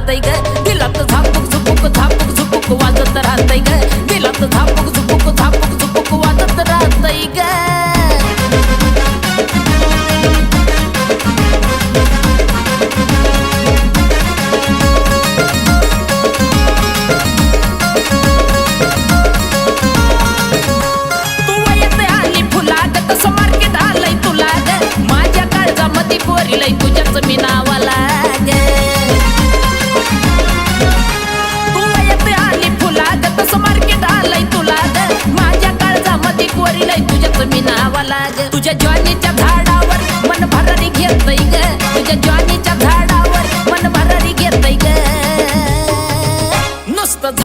राहतय ग दिलात झापूक झुपूक झापूक झुपूक वाजत राहतय ग दिलात झापूक झुपूक झापूक झुपूक वाजत राहतय ग तुझ्याच मी नावाला ग तू येते आली फुला ग तसं मार्केट आलंय तुला ग माझ्या काळजामध्ये कोरीलय तुझ्याच मी नावाला ग तुझ्या